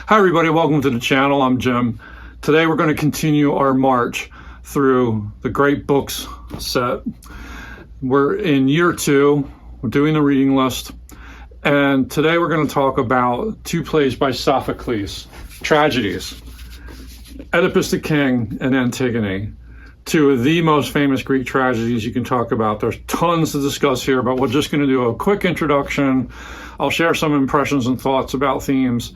Hi everybody, welcome to the channel. I'm Jim. Today we're going to continue our march through the great books set. We're in year 2, we're doing the reading list, and today we're going to talk about 2 plays by Sophocles, tragedies, Oedipus the King and Antigone, 2 of the most famous Greek tragedies you can talk about. There's tons to discuss here, but we're just going to do a quick introduction. I'll share some impressions and thoughts about themes,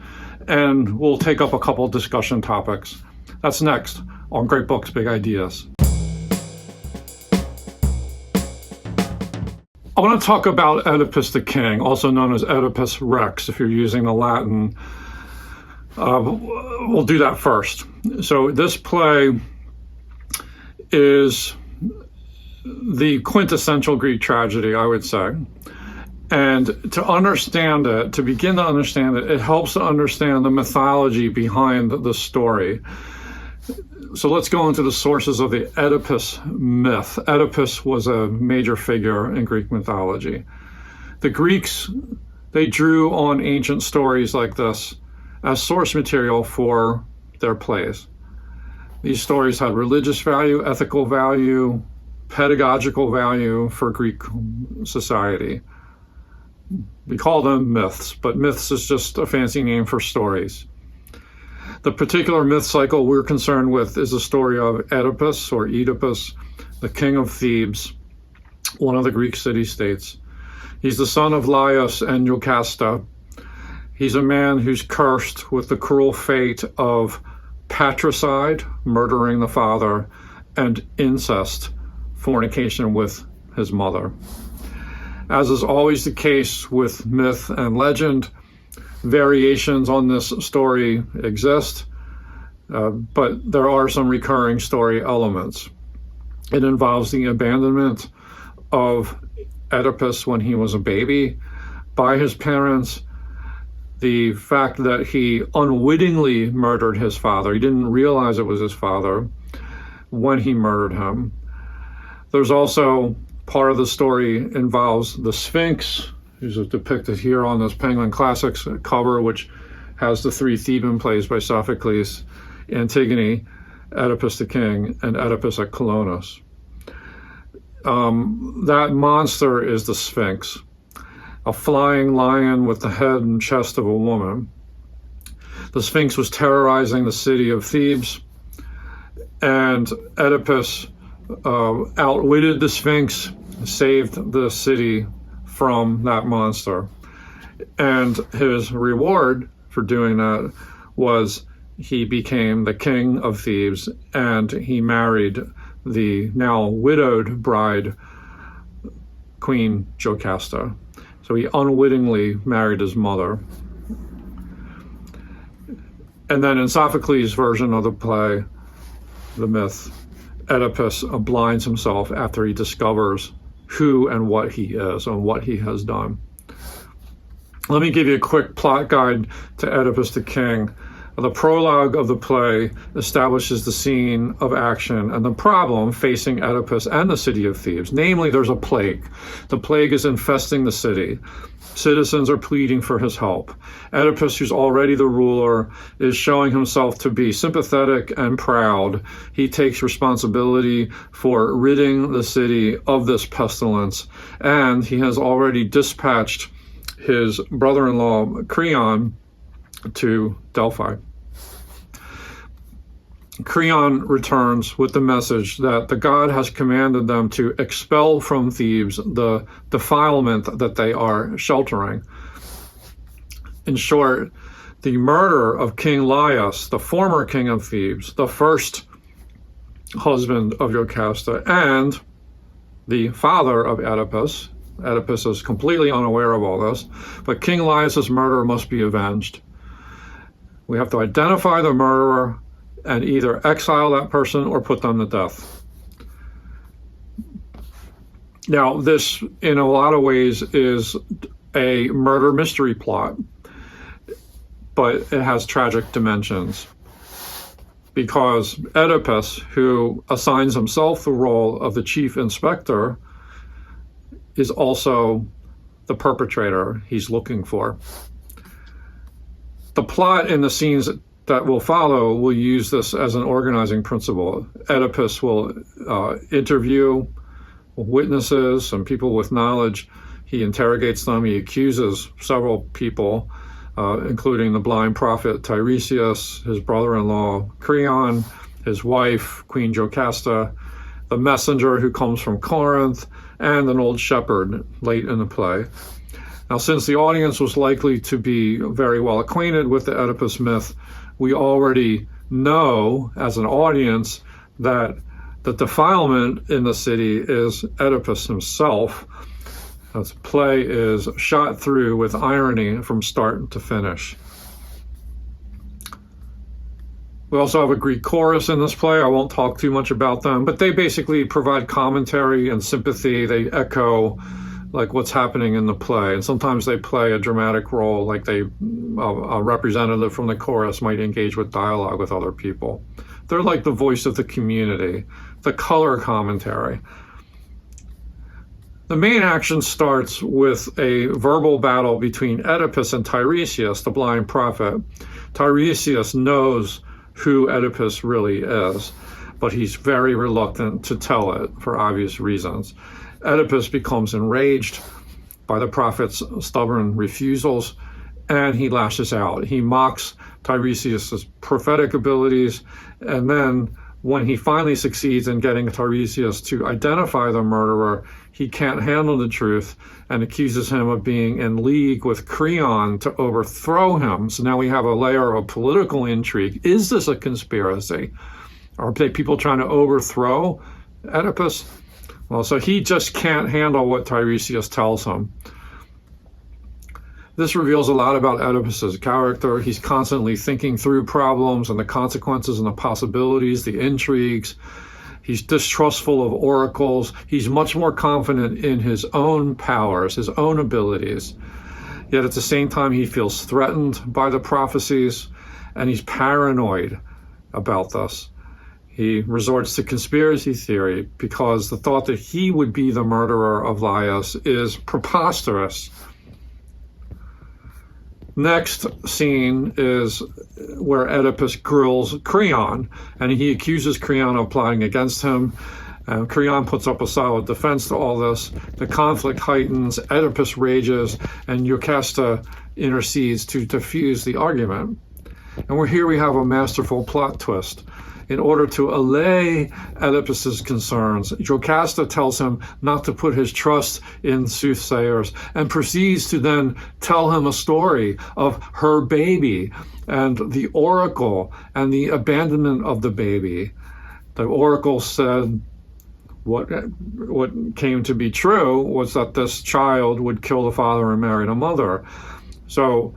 and we'll take up a couple of discussion topics. That's next on Great Books, Big Ideas. I want to talk about Oedipus the King, also known as Oedipus Rex, if you're using the Latin. We'll do that first. So this play is the quintessential Greek tragedy, I would say. And to understand it, to begin to understand it, it helps to understand the mythology behind the story. So let's go into the sources of the Oedipus myth. Oedipus was a major figure in Greek mythology. The Greeks, they drew on ancient stories like this as source material for their plays. These stories had religious value, ethical value, pedagogical value for Greek society. We call them myths, but myths is just a fancy name for stories. The particular myth cycle we're concerned with is the story of Oedipus, or Oedipus, the king of Thebes, one of the Greek city-states. He's the son of Laius and Jocasta. He's a man who's cursed with the cruel fate of patricide, murdering the father, and incest, fornication with his mother. As is always the case with myth and legend, variations on this story exist, but there are some recurring story elements. It involves the abandonment of Oedipus when he was a baby by his parents, the fact that he unwittingly murdered his father. He didn't realize it was his father when he murdered him. There's also part of the story involves the Sphinx, who's depicted here on this Penguin Classics cover, which has the 3 Theban plays by Sophocles: Antigone, Oedipus the King, and Oedipus at Colonus. That monster is the Sphinx, a flying lion with the head and chest of a woman. The Sphinx was terrorizing the city of Thebes, and Oedipus outwitted the Sphinx, saved the city from that monster. And his reward for doing that was he became the king of Thebes, and he married the now widowed bride, Queen Jocasta. So he unwittingly married his mother. And then in Sophocles' version of the play, the myth, Oedipus blinds himself after he discovers who and what he is and what he has done. Let me give you a quick plot guide to Oedipus the King. The prologue of the play establishes the scene of action and the problem facing Oedipus and the city of Thebes. Namely, there's a plague. The plague is infesting the city. Citizens are pleading for his help. Oedipus, who's already the ruler, is showing himself to be sympathetic and proud. He takes responsibility for ridding the city of this pestilence, and he has already dispatched his brother-in-law, Creon, to Delphi. Creon returns with the message that the god has commanded them to expel from Thebes the defilement that they are sheltering. In short, the murder of King Laius, the former king of Thebes, the first husband of Jocasta, and the father of Oedipus. Oedipus is completely unaware of all this, but King Laius's murder must be avenged. We have to identify the murderer and either exile that person or put them to death. Now, this, in a lot of ways, is a murder mystery plot, but it has tragic dimensions. Because Oedipus, who assigns himself the role of the chief inspector, is also the perpetrator he's looking for. The plot in the scenes that will follow will use this as an organizing principle. Oedipus will interview witnesses and people with knowledge. He interrogates them. He accuses several people, including the blind prophet Tiresias, his brother-in-law Creon, his wife, Queen Jocasta, the messenger who comes from Corinth, and an old shepherd late in the play. Now, since the audience was likely to be very well acquainted with the Oedipus myth, we already know as an audience that the defilement in the city is Oedipus himself. The play is shot through with irony from start to finish. We also have a Greek chorus in this play. I won't talk too much about them, but they basically provide commentary and sympathy. They echo like what's happening in the play. And sometimes they play a dramatic role, like a representative from the chorus might engage with dialogue with other people. They're like the voice of the community, the color commentary. The main action starts with a verbal battle between Oedipus and Tiresias, the blind prophet. Tiresias knows who Oedipus really is, but he's very reluctant to tell it for obvious reasons. Oedipus becomes enraged by the prophet's stubborn refusals, and he lashes out. He mocks Tiresias' prophetic abilities, and then when he finally succeeds in getting Tiresias to identify the murderer, he can't handle the truth and accuses him of being in league with Creon to overthrow him. So now we have a layer of political intrigue. Is this a conspiracy? Are they people trying to overthrow Oedipus? Well, so he just can't handle what Tiresias tells him. This reveals a lot about Oedipus's character. He's constantly thinking through problems and the consequences and the possibilities, the intrigues. He's distrustful of oracles. He's much more confident in his own powers, his own abilities. Yet at the same time, he feels threatened by the prophecies, and he's paranoid about this. He resorts to conspiracy theory because the thought that he would be the murderer of Laius is preposterous. Next scene is where Oedipus grills Creon, and he accuses Creon of plotting against him. Creon puts up a solid defense to all this. The conflict heightens, Oedipus rages, and Jocasta intercedes to diffuse the argument. And here we have a masterful plot twist. In order to allay Oedipus's concerns, Jocasta tells him not to put his trust in soothsayers and proceeds to then tell him a story of her baby and the oracle and the abandonment of the baby. The oracle said what came to be true was that this child would kill the father and marry the mother. So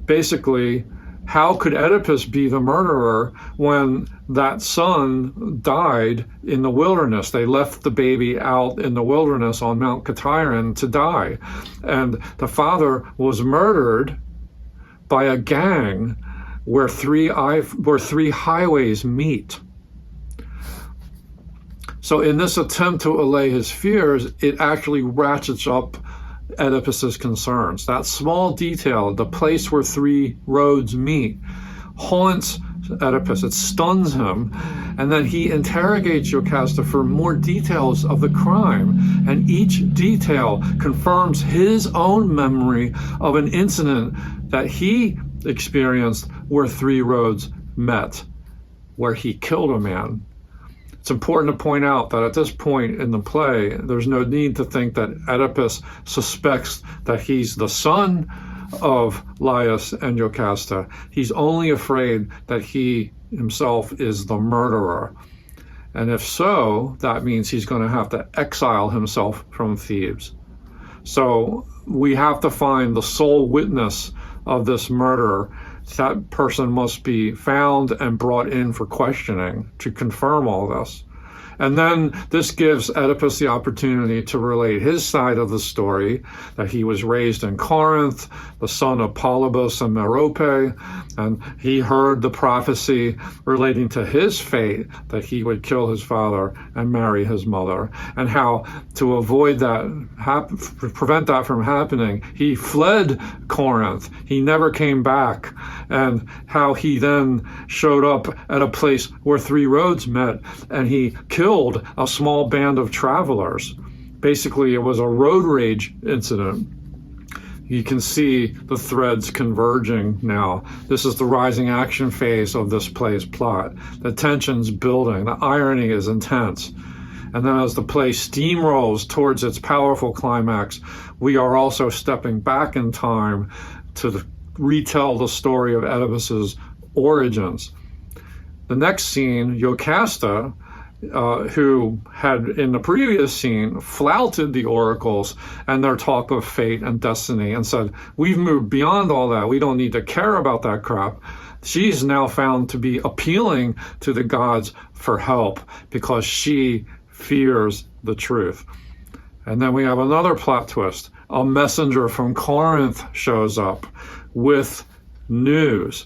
basically, how could Oedipus be the murderer when that son died in the wilderness? They left the baby out in the wilderness on Mount Katarin to die. And the father was murdered by a gang where three highways meet. So in this attempt to allay his fears, it actually ratchets up Oedipus's concerns. That small detail, the place where three roads meet, haunts Oedipus. It stuns him. And then he interrogates Jocasta for more details of the crime. And each detail confirms his own memory of an incident that he experienced where three roads met, where he killed a man. It's important to point out that at this point in the play, there's no need to think that Oedipus suspects that he's the son of Laius and Jocasta. He's only afraid that he himself is the murderer. And if so, that means he's going to have to exile himself from Thebes. So we have to find the sole witness of this murder. That person must be found and brought in for questioning to confirm all this. And then this gives Oedipus the opportunity to relate his side of the story, that he was raised in Corinth, the son of Polybus and Merope, and he heard the prophecy relating to his fate, that he would kill his father and marry his mother, and how to avoid that, prevent that from happening, he fled Corinth. He never came back, and how he then showed up at a place where three roads met, and he killed a small band of travelers. Basically, it was a road rage incident. You can see the threads converging now. This is the rising action phase of this play's plot. The tension's building. The irony is intense. And then as the play steamrolls towards its powerful climax, we are also stepping back in time to retell the story of Oedipus's origins. The next scene, Jocasta, who had in the previous scene flouted the oracles and their talk of fate and destiny and said, we've moved beyond all that. We don't need to care about that crap. She's now found to be appealing to the gods for help because she fears the truth. And then we have another plot twist. A messenger from Corinth shows up with news.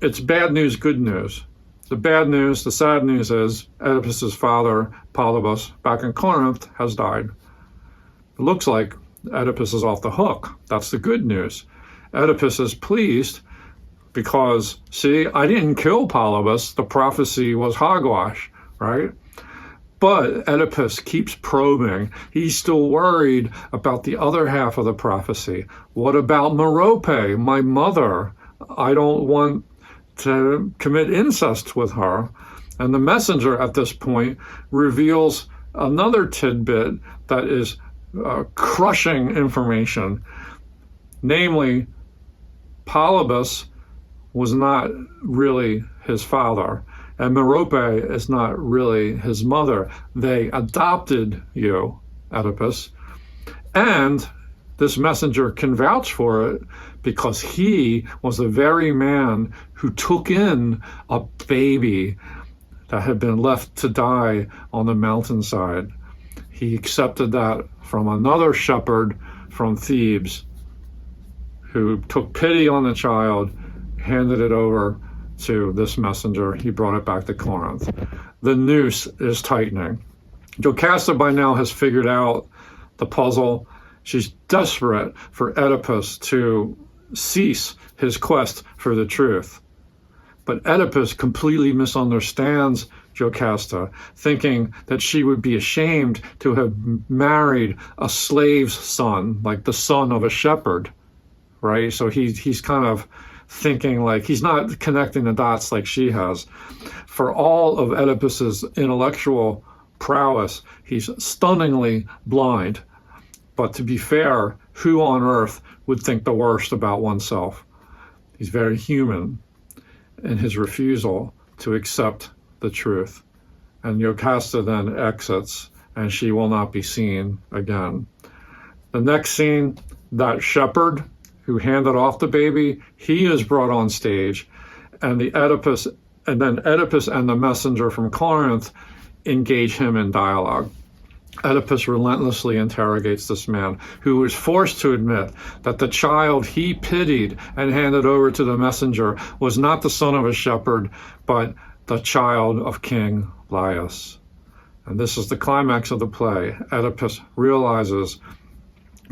It's bad news, good news. The bad news, the sad news is Oedipus's father, Polybus, back in Corinth, has died. It looks like Oedipus is off the hook. That's the good news. Oedipus is pleased because, see, I didn't kill Polybus. The prophecy was hogwash, right? But Oedipus keeps probing. He's still worried about the other half of the prophecy. What about Merope, my mother? I don't want to commit incest with her. And the messenger at this point reveals another tidbit that is crushing information. Namely, Polybus was not really his father, and Merope is not really his mother. They adopted you, Oedipus, and this messenger can vouch for it because he was the very man who took in a baby that had been left to die on the mountainside. He accepted that from another shepherd from Thebes who took pity on the child, handed it over to this messenger. He brought it back to Corinth. The noose is tightening. Jocasta by now has figured out the puzzle. She's desperate for Oedipus to cease his quest for the truth. But Oedipus completely misunderstands Jocasta, thinking that she would be ashamed to have married a slave's son, like the son of a shepherd, right? So he's kind of thinking like he's not connecting the dots like she has. For all of Oedipus's intellectual prowess, he's stunningly blind. But to be fair, who on earth would think the worst about oneself? He's very human in his refusal to accept the truth. And Jocasta then exits, and she will not be seen again. The next scene, that shepherd who handed off the baby, he is brought on stage, and then Oedipus and the messenger from Corinth engage him in dialogue. Oedipus relentlessly interrogates this man, who was forced to admit that the child he pitied and handed over to the messenger was not the son of a shepherd, but the child of King Laius. And this is the climax of the play. Oedipus realizes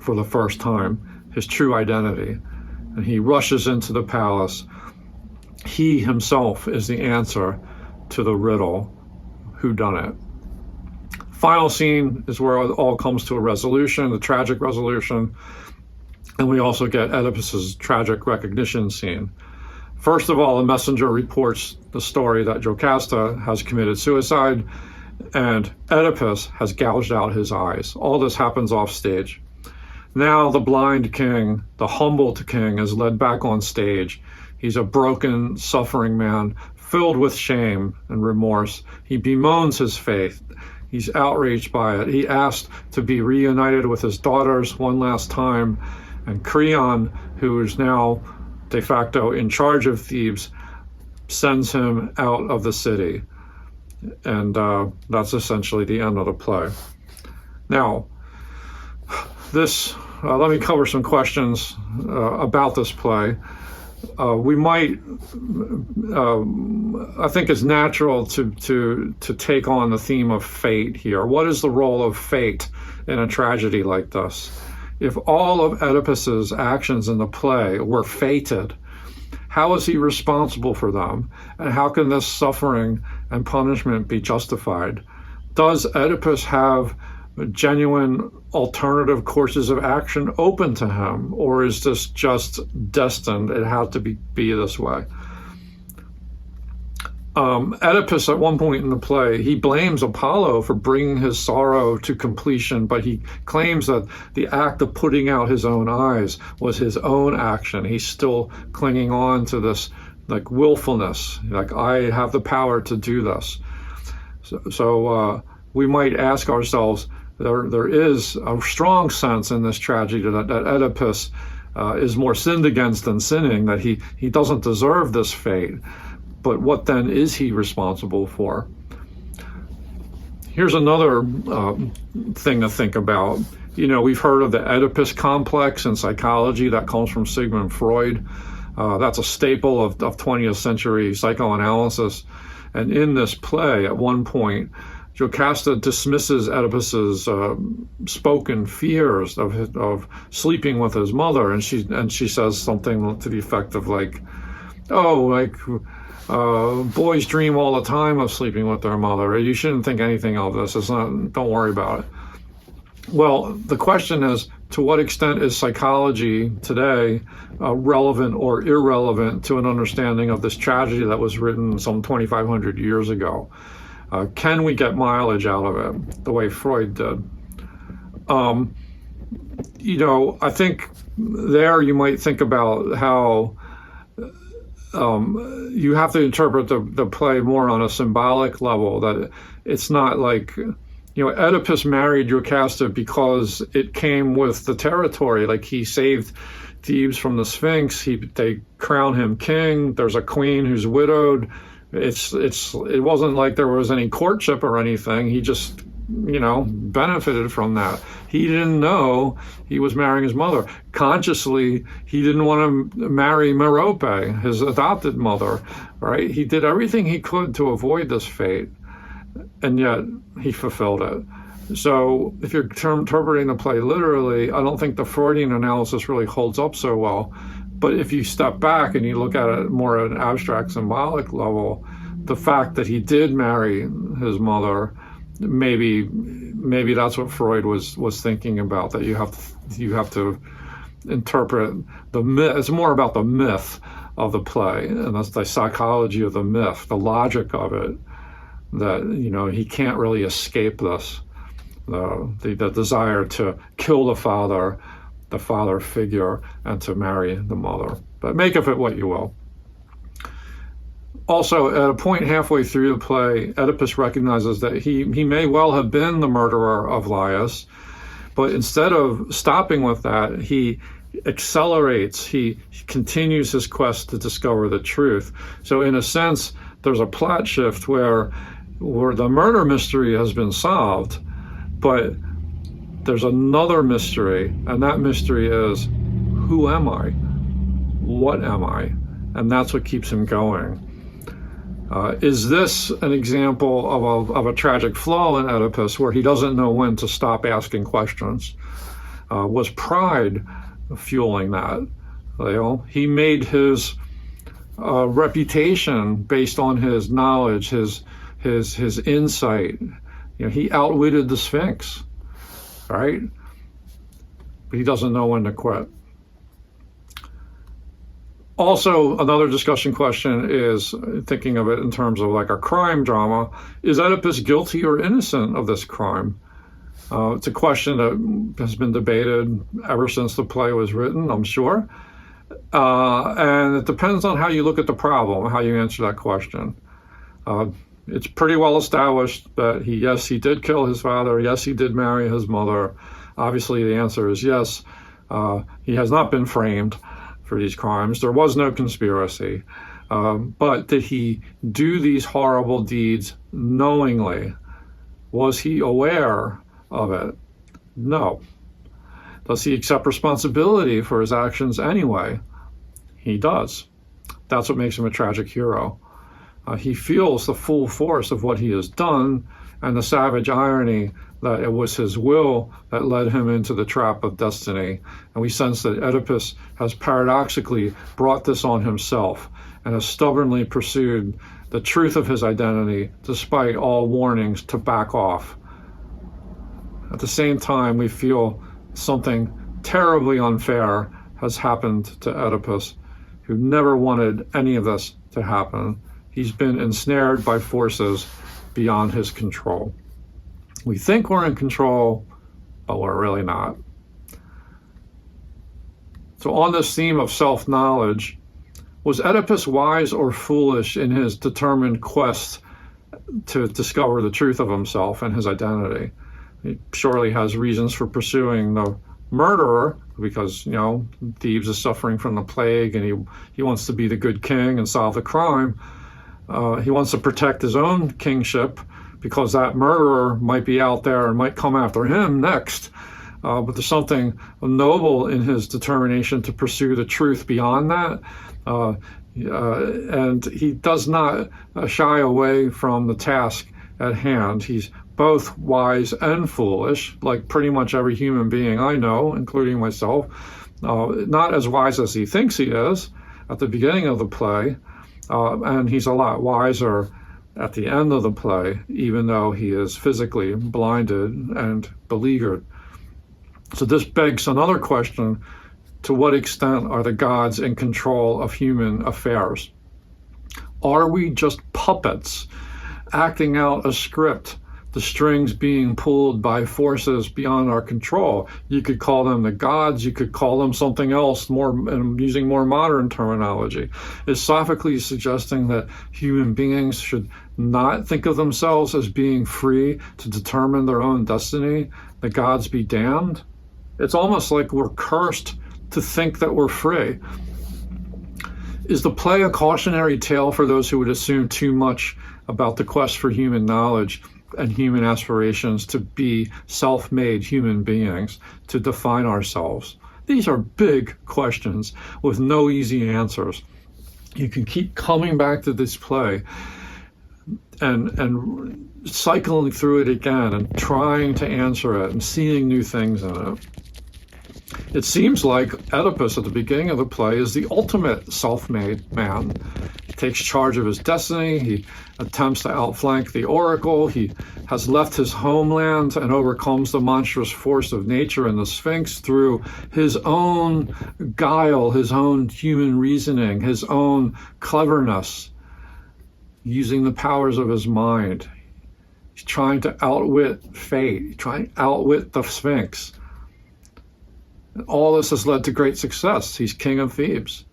for the first time his true identity, and he rushes into the palace. He himself is the answer to the riddle, whodunit. Final scene is where it all comes to a resolution, the tragic resolution, and we also get Oedipus's tragic recognition scene. First of all, the messenger reports the story that Jocasta has committed suicide, and Oedipus has gouged out his eyes. All this happens off stage. Now the blind king, the humbled king, is led back on stage. He's a broken, suffering man, filled with shame and remorse. He bemoans his fate. He's outraged by it. He asked to be reunited with his daughters one last time, and Creon, who is now de facto in charge of Thebes, sends him out of the city. And that's essentially the end of the play. Now, let me cover some questions about this play. We might, I think it's natural to take on the theme of fate here. What is the role of fate in a tragedy like this? If all of Oedipus's actions in the play were fated, how is he responsible for them? And how can this suffering and punishment be justified? Does Oedipus have genuine alternative courses of action open to him, or is this just destined? It had to be this way. Oedipus, at one point in the play, he blames Apollo for bringing his sorrow to completion, but he claims that the act of putting out his own eyes was his own action. He's still clinging on to this like willfulness, like I have the power to do this. So we might ask ourselves, there is a strong sense in this tragedy that Oedipus is more sinned against than sinning, that he doesn't deserve this fate. But what then is he responsible for? Here's another thing to think about. We've heard of the Oedipus complex in psychology. That comes from Sigmund Freud. That's a staple of 20th century psychoanalysis. And in this play, at one point, Jocasta dismisses Oedipus's spoken fears of sleeping with his mother, and she says something to the effect of boys dream all the time of sleeping with their mother. You shouldn't think anything of this. Don't worry about it. Well, the question is, to what extent is psychology today relevant or irrelevant to an understanding of this tragedy that was written some 2,500 years ago? Can we get mileage out of it the way Freud did? I think there you might think about how you have to interpret the play more on a symbolic level, that it's not like, Oedipus married Jocasta because it came with the territory. Like, he saved Thebes from the Sphinx. They crown him king. There's a queen who's widowed. It wasn't like there was any courtship or anything. He just, benefited from that. He didn't know he was marrying his mother. Consciously, he didn't want to marry Merope, his adopted mother, right? He did everything he could to avoid this fate, and yet he fulfilled it. So if you're interpreting the play literally, I don't think the Freudian analysis really holds up so well. But if you step back and you look at it more at an abstract symbolic level, the fact that he did marry his mother, maybe that's what Freud was thinking about, that you have to interpret the myth. It's more about the myth of the play, and that's the psychology of the myth, the logic of it, that he can't really escape this, the desire to kill the father figure, and to marry the mother. But make of it what you will. Also, at a point halfway through the play, Oedipus recognizes that he may well have been the murderer of Laius, but instead of stopping with that, he accelerates, he continues his quest to discover the truth. So in a sense, there's a plot shift where the murder mystery has been solved, but there's another mystery, and that mystery is, who am I? What am I? And that's what keeps him going. Is this an example of a tragic flaw in Oedipus, where he doesn't know when to stop asking questions? Was pride fueling that? He made his reputation based on his knowledge, his insight. He outwitted the Sphinx, right? But he doesn't know when to quit. Also, another discussion question is, thinking of it in terms of like a crime drama, is Oedipus guilty or innocent of this crime? It's a question that has been debated ever since the play was written, I'm sure. And it depends on how you look at the problem, how you answer that question. It's pretty well established that he did kill his father. Yes, he did marry his mother. Obviously, the answer is yes. He has not been framed for these crimes. There was no conspiracy. But did he do these horrible deeds knowingly? Was he aware of it? No. Does he accept responsibility for his actions anyway? He does. That's what makes him a tragic hero. He feels the full force of what he has done and the savage irony that it was his will that led him into the trap of destiny. And we sense that Oedipus has paradoxically brought this on himself and has stubbornly pursued the truth of his identity despite all warnings to back off. At the same time, we feel something terribly unfair has happened to Oedipus, who never wanted any of this to happen. He's been ensnared by forces beyond his control. We think we're in control, but we're really not. So on this theme of self-knowledge, was Oedipus wise or foolish in his determined quest to discover the truth of himself and his identity? He surely has reasons for pursuing the murderer because, Thebes is suffering from the plague and he wants to be the good king and solve the crime. He wants to protect his own kingship because that murderer might be out there and might come after him next. But there's something noble in his determination to pursue the truth beyond that. And he does not shy away from the task at hand. He's both wise and foolish, like pretty much every human being I know, including myself. Not as wise as he thinks he is at the beginning of the play, and he's a lot wiser at the end of the play, even though he is physically blinded and beleaguered. So this begs another question: to what extent are the gods in control of human affairs? Are we just puppets acting out a script, the strings being pulled by forces beyond our control? You could call them the gods, you could call them something else, using more modern terminology. Is Sophocles suggesting that human beings should not think of themselves as being free to determine their own destiny? The gods be damned? It's almost like we're cursed to think that we're free. Is the play a cautionary tale for those who would assume too much about the quest for human knowledge and human aspirations to be self-made human beings, to define ourselves? These are big questions with no easy answers. You can keep coming back to this play and cycling through it again and trying to answer it and seeing new things in it. It seems like Oedipus at the beginning of the play is the ultimate self-made man. He takes charge of his destiny. He attempts to outflank the oracle. He has left his homeland and overcomes the monstrous force of nature and the Sphinx through his own guile, his own human reasoning, his own cleverness, using the powers of his mind. He's trying to outwit fate. He's trying to outwit the Sphinx. All this has led to great success. He's king of Thebes.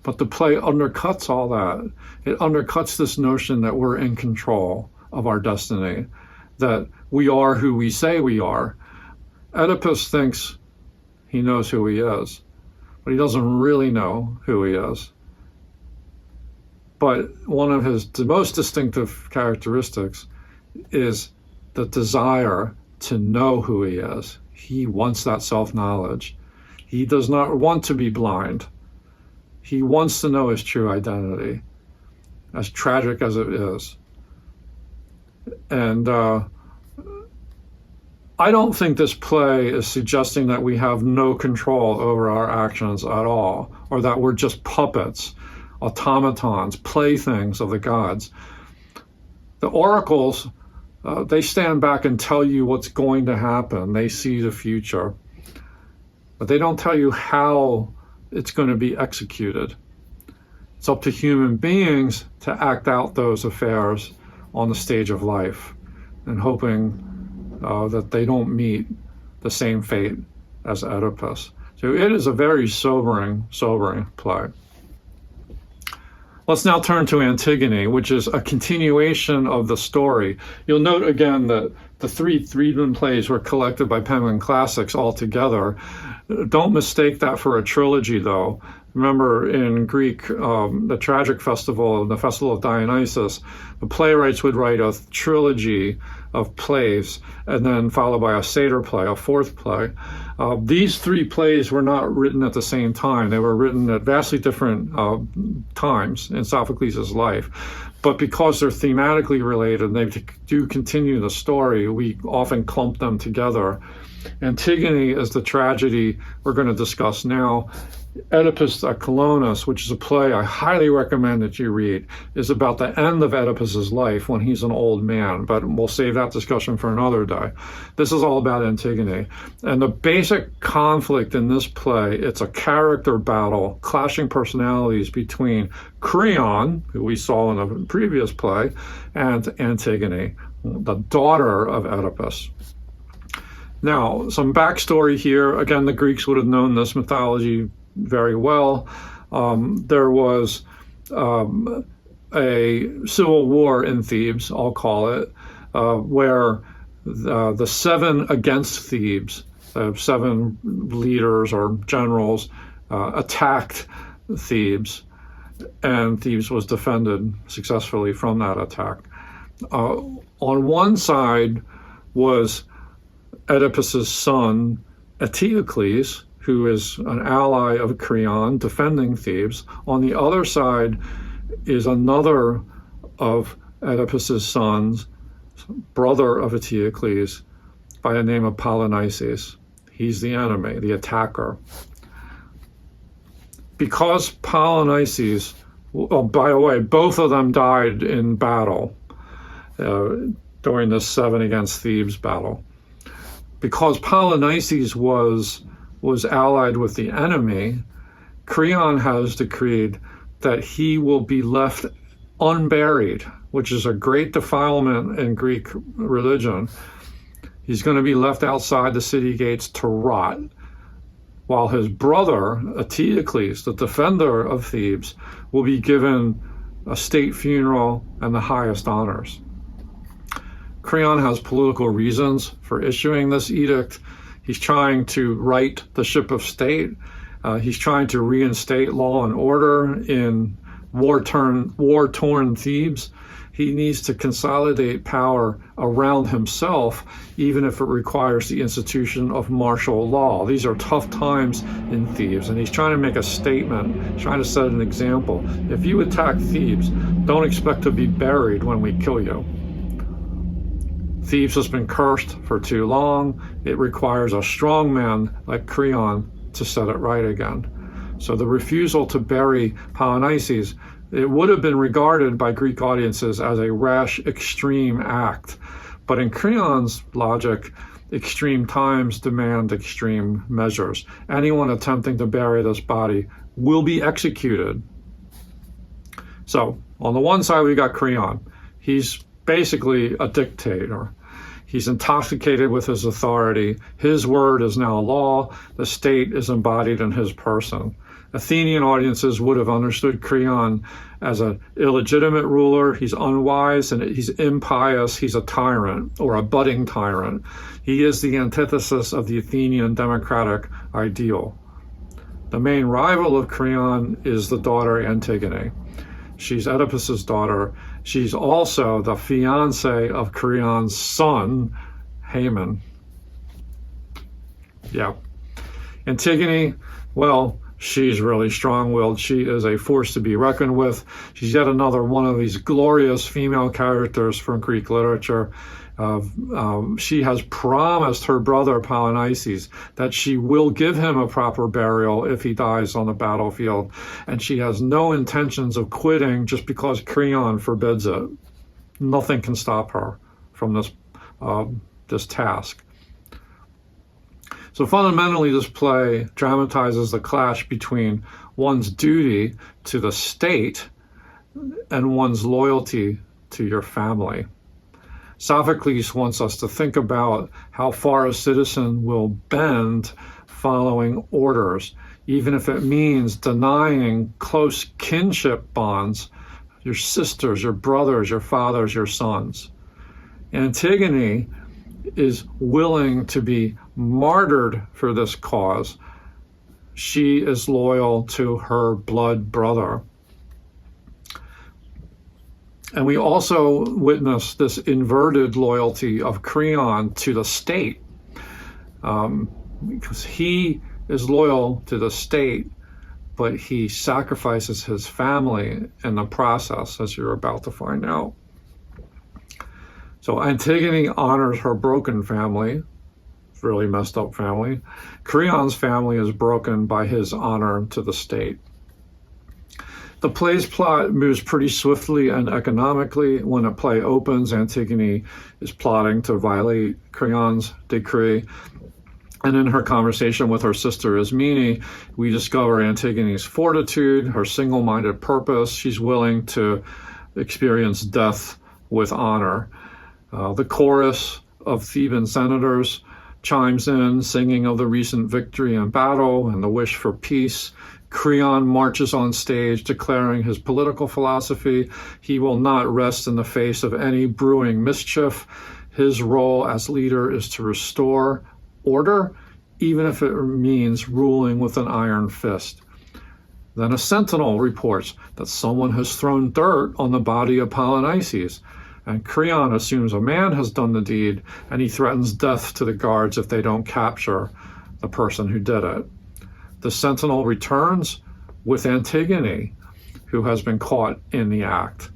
But the play undercuts all that. It undercuts this notion that we're in control of our destiny, that we are who we say we are. Oedipus thinks he knows who he is, but he doesn't really know who he is. But one of his most distinctive characteristics is the desire to know who he is. He wants that self-knowledge. He does not want to be blind. He wants to know his true identity, as tragic as it is. And I don't think this play is suggesting that we have no control over our actions at all, or that we're just puppets, automatons, playthings of the gods. The oracles, they stand back and tell you what's going to happen. They see the future. But they don't tell you how it's going to be executed. It's up to human beings to act out those affairs on the stage of life, and hoping that they don't meet the same fate as Oedipus. So it is a very sobering play. Let's now turn to Antigone, which is a continuation of the story. You'll note again that the three Friedman plays were collected by Penguin Classics all together. Don't mistake that for a trilogy, though. Remember, in Greek, the tragic festival, the festival of Dionysus, the playwrights would write a trilogy of plays and then followed by a satyr play, a fourth play. These three plays were not written at the same time. They were written at vastly different times in Sophocles' life. But because they're thematically related, they do continue the story, we often clump them together. Antigone is the tragedy we're going to discuss now. Oedipus at Colonus, which is a play I highly recommend that you read, is about the end of Oedipus's life when he's an old man, but we'll save that discussion for another day. This is all about Antigone. And the basic conflict in this play, it's a character battle, clashing personalities between Creon, who we saw in the previous play, and Antigone, the daughter of Oedipus. Now, some backstory here. Again, the Greeks would have known this mythology very well. There was a civil war in Thebes, I'll call it, where the seven against Thebes, seven leaders or generals, attacked Thebes, and Thebes was defended successfully from that attack. On one side was Oedipus's son, Eteocles, who is an ally of Creon defending Thebes. On the other side is another of Oedipus's sons, brother of Eteocles, by the name of Polynices. He's the enemy, the attacker. Because Polynices, oh, by the way, both of them died in battle during this 7 against Thebes battle. Because Polynices was allied with the enemy, Creon has decreed that he will be left unburied, which is a great defilement in Greek religion. He's going to be left outside the city gates to rot, while his brother, Eteocles, the defender of Thebes, will be given a state funeral and the highest honors. Creon has political reasons for issuing this edict. He's trying to right the ship of state. He's trying to reinstate law and order in war-torn Thebes. He needs to consolidate power around himself, even if it requires the institution of martial law. These are tough times in Thebes, and he's trying to make a statement, trying to set an example. If you attack Thebes, don't expect to be buried when we kill you. Thebes has been cursed for too long. It requires a strong man like Creon to set it right again. So the refusal to bury Polynices, it would have been regarded by Greek audiences as a rash, extreme act. But in Creon's logic, extreme times demand extreme measures. Anyone attempting to bury this body will be executed. So on the one side, we got Creon. He's basically a dictator. He's intoxicated with his authority. His word is now law. The state is embodied in his person. Athenian audiences would have understood Creon as an illegitimate ruler. He's unwise and he's impious. He's a tyrant or a budding tyrant. He is the antithesis of the Athenian democratic ideal. The main rival of Creon is the daughter Antigone. She's Oedipus's daughter. She's also the fiancée of Creon's son, Haman. Yeah. Antigone, well, she's really strong-willed. She is a force to be reckoned with. She's yet another one of these glorious female characters from Greek literature. She has promised her brother Polynices that she will give him a proper burial if he dies on the battlefield, and she has no intentions of quitting just because Creon forbids it. Nothing can stop her from this task. So fundamentally, this play dramatizes the clash between one's duty to the state and one's loyalty to your family. Sophocles wants us to think about how far a citizen will bend following orders, even if it means denying close kinship bonds, your sisters, your brothers, your fathers, your sons. Antigone is willing to be martyred for this cause. She is loyal to her blood brother. And we also witness this inverted loyalty of Creon to the state, because he is loyal to the state, but he sacrifices his family in the process, as you're about to find out. So Antigone honors her broken family, really messed up family. Creon's family is broken by his honor to the state. The play's plot moves pretty swiftly and economically. When a play opens, Antigone is plotting to violate Creon's decree. And in her conversation with her sister Ismene, we discover Antigone's fortitude, her single-minded purpose. She's willing to experience death with honor. The chorus of Theban senators chimes in, singing of the recent victory in battle and the wish for peace. Creon marches on stage declaring his political philosophy. He will not rest in the face of any brewing mischief. His role as leader is to restore order, even if it means ruling with an iron fist. Then a sentinel reports that someone has thrown dirt on the body of Polynices, and Creon assumes a man has done the deed, and he threatens death to the guards if they don't capture the person who did it. The sentinel returns with Antigone, who has been caught in the act.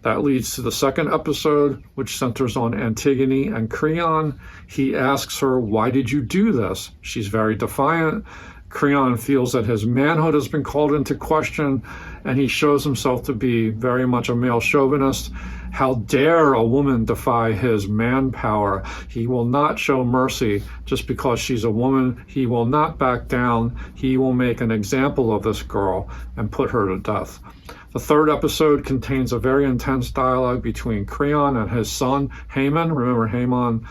That leads to the second episode, which centers on Antigone and Creon. He asks her, "Why did you do this?" She's very defiant. Creon feels that his manhood has been called into question, and he shows himself to be very much a male chauvinist. How dare a woman defy his manpower? He will not show mercy just because she's a woman. He will not back down. He will make an example of this girl and put her to death. The third episode contains a very intense dialogue between Creon and his son, Haemon. Remember, Haemon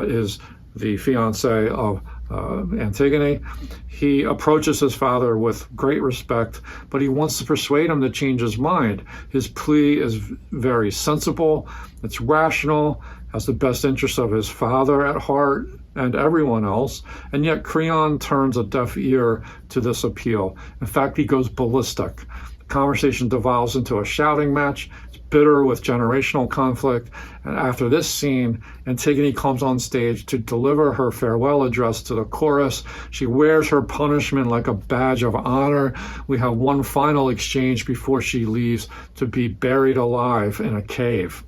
is the fiancé of Antigone. He approaches his father with great respect, but he wants to persuade him to change his mind. His plea is very sensible, it's rational, has the best interest of his father at heart and everyone else, and yet Creon turns a deaf ear to this appeal. In fact, he goes ballistic. The conversation devolves into a shouting match. It's bitter with generational conflict, and after this scene, Antigone comes on stage to deliver her farewell address to the chorus. She wears her punishment like a badge of honor. We have one final exchange before she leaves to be buried alive in a cave.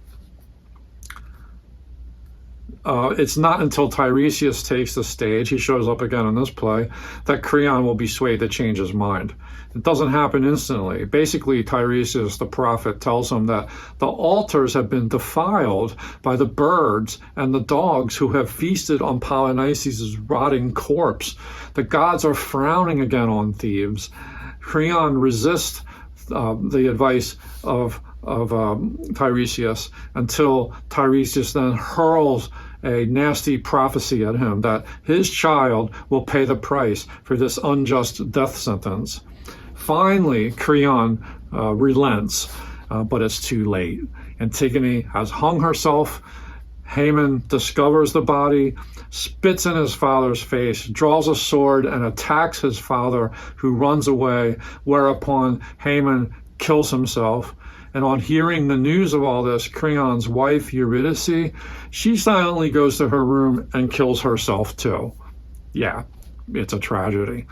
It's not until Tiresias takes the stage, he shows up again in this play, that Creon will be swayed to change his mind. It doesn't happen instantly. Basically, Tiresias, the prophet, tells him that the altars have been defiled by the birds and the dogs who have feasted on Polynices' rotting corpse. The gods are frowning again on Thebes. Creon resists the advice of Tiresias until Tiresias then hurls a nasty prophecy at him that his child will pay the price for this unjust death sentence. Finally, Creon relents, but it's too late. Antigone has hung herself. Haemon discovers the body, spits in his father's face, draws a sword, and attacks his father, who runs away, whereupon Haemon kills himself. And on hearing the news of all this, Creon's wife, Eurydice, she silently goes to her room and kills herself too. Yeah, it's a tragedy.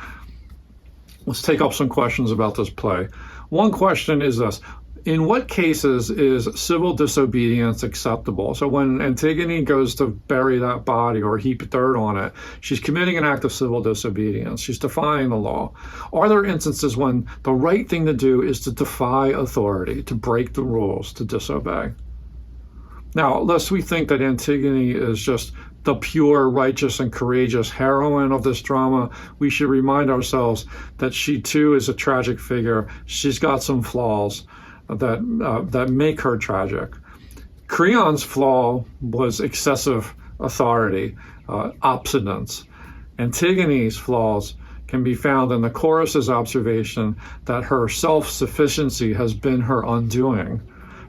Let's take up some questions about this play. One question is this: in what cases is civil disobedience acceptable? So when Antigone goes to bury that body or heap dirt on it, she's committing an act of civil disobedience. She's defying the law. Are there instances when the right thing to do is to defy authority, to break the rules, to disobey? Now, lest we think that Antigone is just the pure, righteous, and courageous heroine of this drama, we should remind ourselves that she too is a tragic figure. She's got some flaws that make her tragic. Creon's flaw was excessive authority, obstinance. Antigone's flaws can be found in the chorus's observation that her self-sufficiency has been her undoing.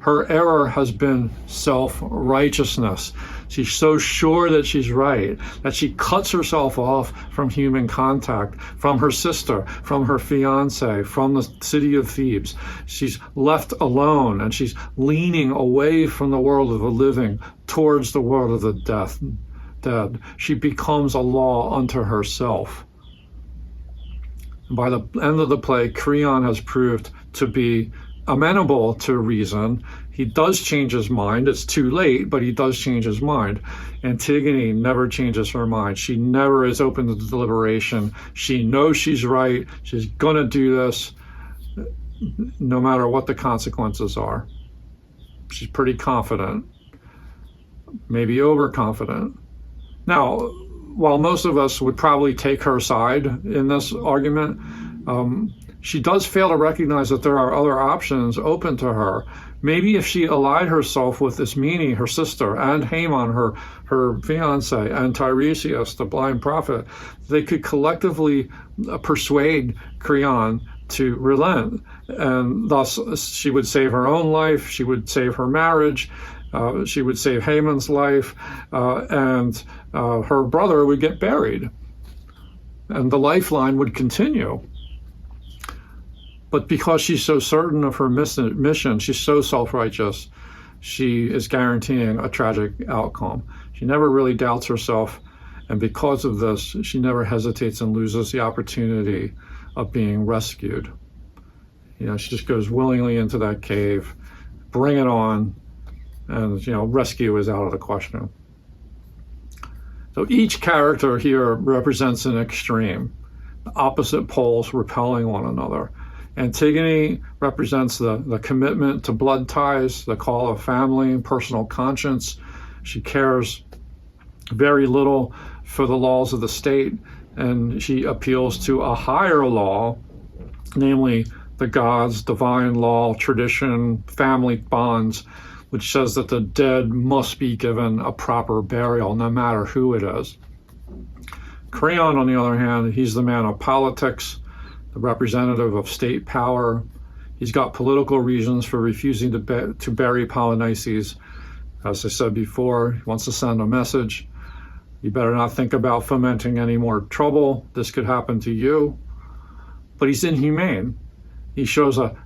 Her error has been self-righteousness. She's so sure that she's right that she cuts herself off from human contact, from her sister, from her fiance, from the city of Thebes. She's left alone, and she's leaning away from the world of the living towards the world of the dead. She becomes a law unto herself. By the end of the play, Creon has proved to be amenable to reason. He does change his mind. It's too late, but he does change his mind. Antigone never changes her mind. She never is open to deliberation. She knows she's right. She's going to do this no matter what the consequences are. She's pretty confident, maybe overconfident. Now, while most of us would probably take her side in this argument, she does fail to recognize that there are other options open to her. Maybe if she allied herself with Ismene, her sister, and Haemon, her fiance, and Tiresias, the blind prophet, they could collectively persuade Creon to relent. And thus, she would save her own life, she would save her marriage, she would save Haemon's life, and her brother would get buried. And the lifeline would continue. But because she's so certain of her mission, she's so self-righteous, she is guaranteeing a tragic outcome. She never really doubts herself, and because of this, she never hesitates and loses the opportunity of being rescued. She just goes willingly into that cave, bring it on, and rescue is out of the question. So each character here represents an extreme, the opposite poles repelling one another. Antigone represents the commitment to blood ties, the call of family, personal conscience. She cares very little for the laws of the state, and she appeals to a higher law, namely the gods, divine law, tradition, family bonds, which says that the dead must be given a proper burial, no matter who it is. Creon, on the other hand, he's the man of politics, the representative of state power. He's got political reasons for refusing to bury Polynices. As I said before, he wants to send a message. You better not think about fomenting any more trouble. This could happen to you. But he's inhumane. He shows a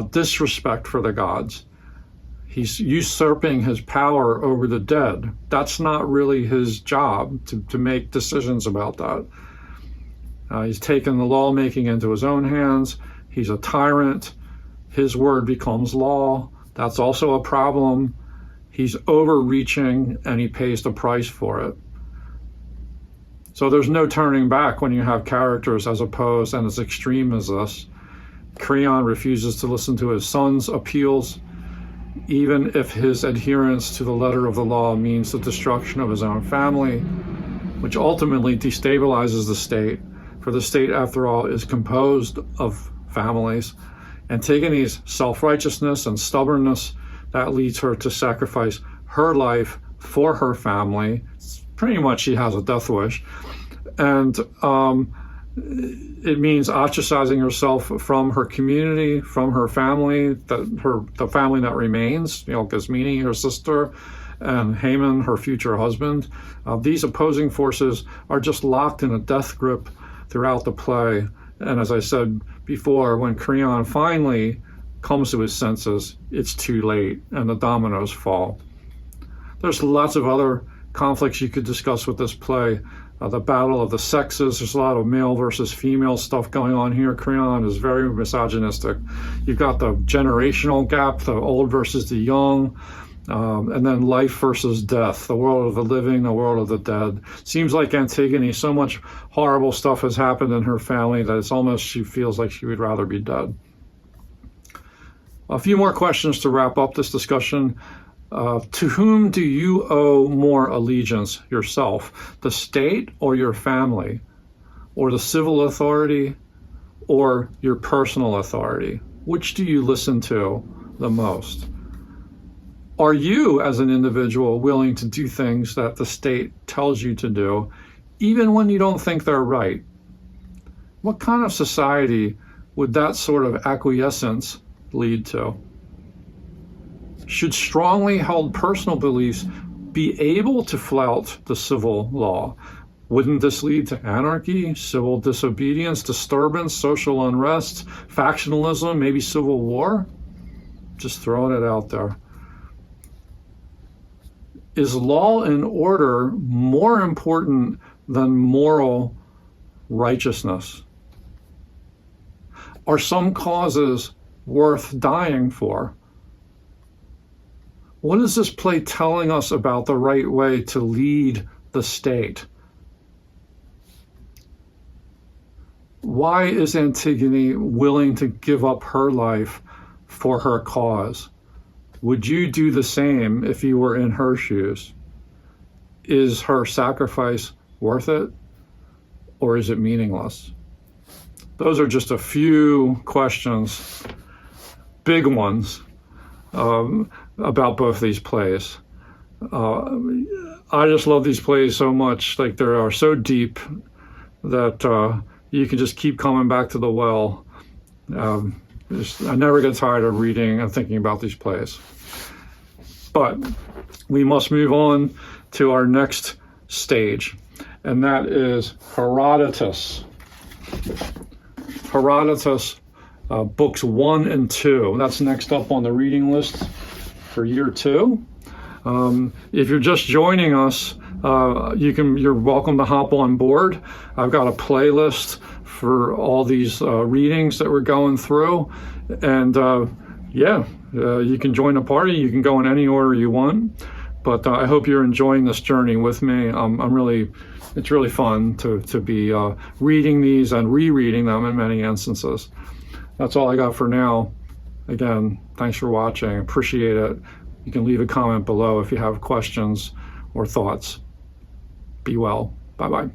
disrespect for the gods. He's usurping his power over the dead. That's not really his job to make decisions about that. He's taken the lawmaking into his own hands. He's a tyrant. His word becomes law. That's also a problem. He's overreaching, and he pays the price for it. So there's no turning back when you have characters as opposed and as extreme as this. Creon refuses to listen to his son's appeals, even if his adherence to the letter of the law means the destruction of his own family, which ultimately destabilizes the state. For the state, after all, is composed of families. Antigone's self-righteousness and stubbornness, that leads her to sacrifice her life for her family. Pretty much she has a death wish. And it means ostracizing herself from her community, from her family, the family that remains, Ismene, her sister, and Haemon, her future husband. These opposing forces are just locked in a death grip throughout the play. And as I said before, when Creon finally comes to his senses, it's too late, and the dominoes fall. There's lots of other conflicts you could discuss with this play. The battle of the sexes, there's a lot of male versus female stuff going on here. Creon is very misogynistic. You've got the generational gap, the old versus the young, and then life versus death, the world of the living, the world of the dead. Seems like Antigone, so much horrible stuff has happened in her family that it's almost she feels like she would rather be dead. A few more questions to wrap up this discussion. To whom do you owe more allegiance, yourself, the state or your family, or the civil authority, or your personal authority? Which do you listen to the most? Are you, as an individual, willing to do things that the state tells you to do, even when you don't think they're right? What kind of society would that sort of acquiescence lead to? Should strongly held personal beliefs be able to flout the civil law? Wouldn't this lead to anarchy, civil disobedience, disturbance, social unrest, factionalism, maybe civil war? Just throwing it out there. Is law and order more important than moral righteousness? Are some causes worth dying for? What is this play telling us about the right way to lead the state? Why is Antigone willing to give up her life for her cause? Would you do the same if you were in her shoes? Is her sacrifice worth it, or is it meaningless? Those are just a few questions, big ones, about both these plays. I just love these plays so much. Like, they are so deep that you can just keep coming back to the well. I never get tired of reading and thinking about these plays. But we must move on to our next stage, and that is Herodotus. Herodotus, books 1 and 2. That's next up on the reading list for year 2. If you're just joining us, you're welcome to hop on board. I've got a playlist for all these readings that we're going through, and you can join the party. You can go in any order you want, but I hope you're enjoying this journey with me. It's really fun to be reading these and rereading them in many instances. That's all I got for now. Again, thanks for watching. Appreciate it. You can leave a comment below if you have questions or thoughts. Be well. Bye-bye.